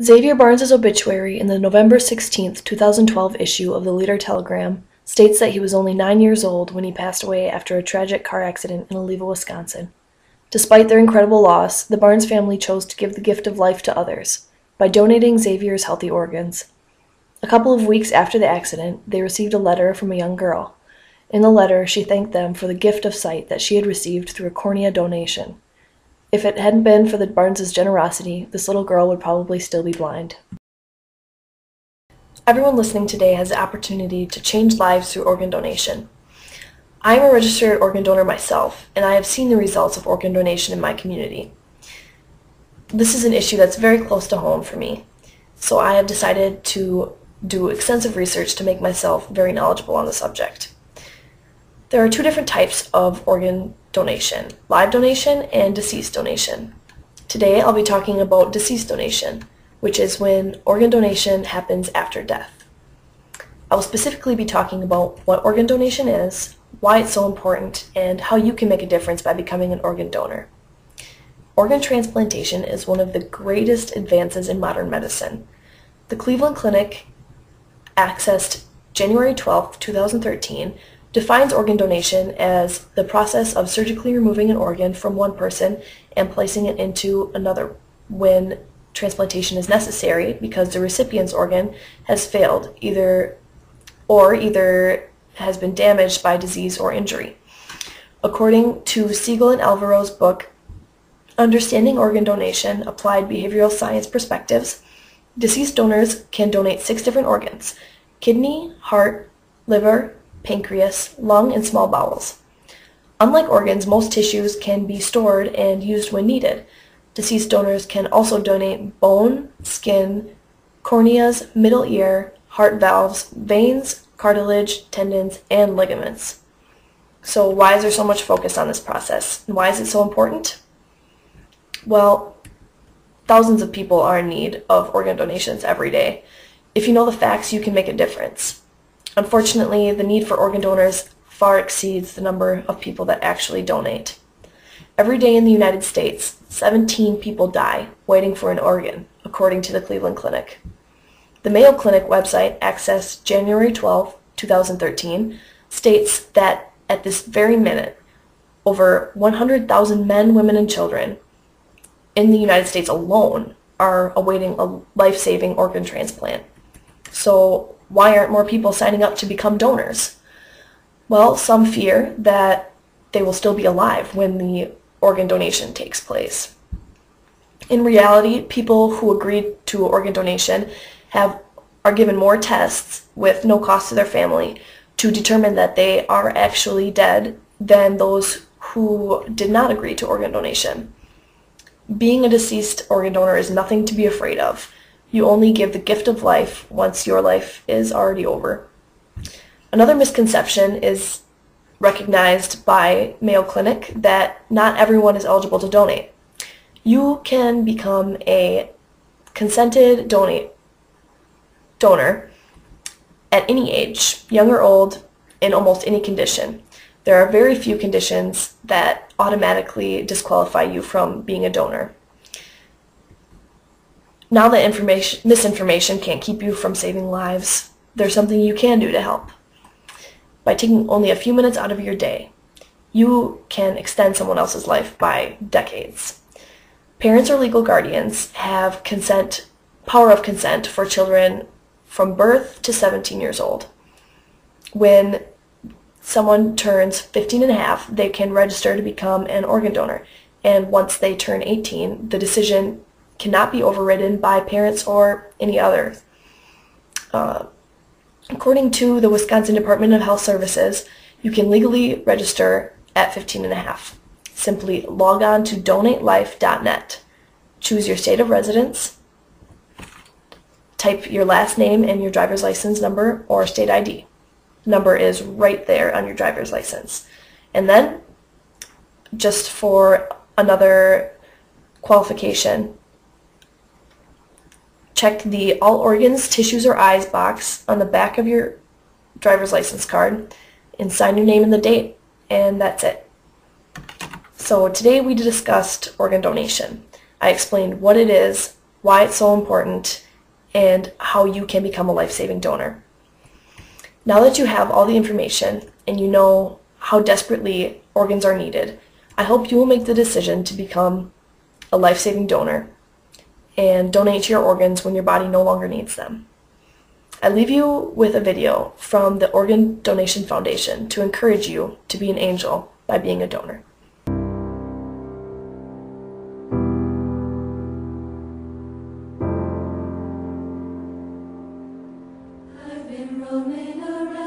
Xavier Barnes' obituary in the November 16, 2012 issue of the Leader-Telegram states that he was only 9 years old when he passed away after a tragic car accident in Oliva, Wisconsin. Despite their incredible loss, the Barnes family chose to give the gift of life to others by donating Xavier's healthy organs. A couple of weeks after the accident, they received a letter from a young girl. In the letter, she thanked them for the gift of sight that she had received through a cornea donation. If it hadn't been for the Barnes' generosity, this little girl would probably still be blind. Everyone listening today has the opportunity to change lives through organ donation. I am a registered organ donor myself, and I have seen the results of organ donation in my community. This is an issue that's very close to home for me, so I have decided to do extensive research to make myself very knowledgeable on the subject. There are two different types of organ donation, live donation and deceased donation. Today I'll be talking about deceased donation, which is when organ donation happens after death. I will specifically be talking about what organ donation is, why it's so important, and how you can make a difference by becoming an organ donor. Organ transplantation is one of the greatest advances in modern medicine. The Cleveland Clinic, accessed January 12, 2013, defines organ donation as the process of surgically removing an organ from one person and placing it into another when transplantation is necessary because the recipient's organ has failed either has been damaged by disease or injury. According to Siegel and Alvaro's book, Understanding Organ Donation, Applied Behavioral Science Perspectives, deceased donors can donate 6 different organs: kidney, heart, liver, pancreas, lung, and small bowels. Unlike organs, most tissues can be stored and used when needed. Deceased donors can also donate bone, skin, corneas, middle ear, heart valves, veins, cartilage, tendons, and ligaments. So why is there so much focus on this process? And why is it so important? Well, thousands of people are in need of organ donations every day. If you know the facts, you can make a difference. Unfortunately, the need for organ donors far exceeds the number of people that actually donate. Every day in the United States, 17 people die waiting for an organ, according to the Cleveland Clinic. The Mayo Clinic website, accessed January 12, 2013, states that at this very minute, over 100,000 men, women, and children in the United States alone are awaiting a life-saving organ transplant. So why aren't more people signing up to become donors? Well, some fear that they will still be alive when the organ donation takes place. In reality, people who agreed to organ donation are given more tests with no cost to their family to determine that they are actually dead than those who did not agree to organ donation. Being a deceased organ donor is nothing to be afraid of. You only give the gift of life once your life is already over. Another misconception is recognized by Mayo Clinic that not everyone is eligible to donate. You can become a consented donor at any age, young or old, in almost any condition. There are very few conditions that automatically disqualify you from being a donor. Now that misinformation can't keep you from saving lives, there's something you can do to help. By taking only a few minutes out of your day, you can extend someone else's life by decades. Parents or legal guardians have power of consent for children from birth to 17 years old. When someone turns 15 and a half, they can register to become an organ donor. And once they turn 18, the decision cannot be overridden by parents or any other. According to the Wisconsin Department of Health Services, you can legally register at 15 and a half. Simply log on to donatelife.net. Choose your state of residence. Type your last name and your driver's license number or state ID. Number is right there on your driver's license. And then, just for another qualification, check the All Organs, Tissues, or Eyes box on the back of your driver's license card and sign your name and the date, and that's it. So today we discussed organ donation. I explained what it is, why it's so important, and how you can become a life-saving donor. Now that you have all the information and you know how desperately organs are needed, I hope you will make the decision to become a life-saving donor and donate your organs when your body no longer needs them. I leave you with a video from the Organ Donation Foundation to encourage you to be an angel by being a donor. I've been roaming around.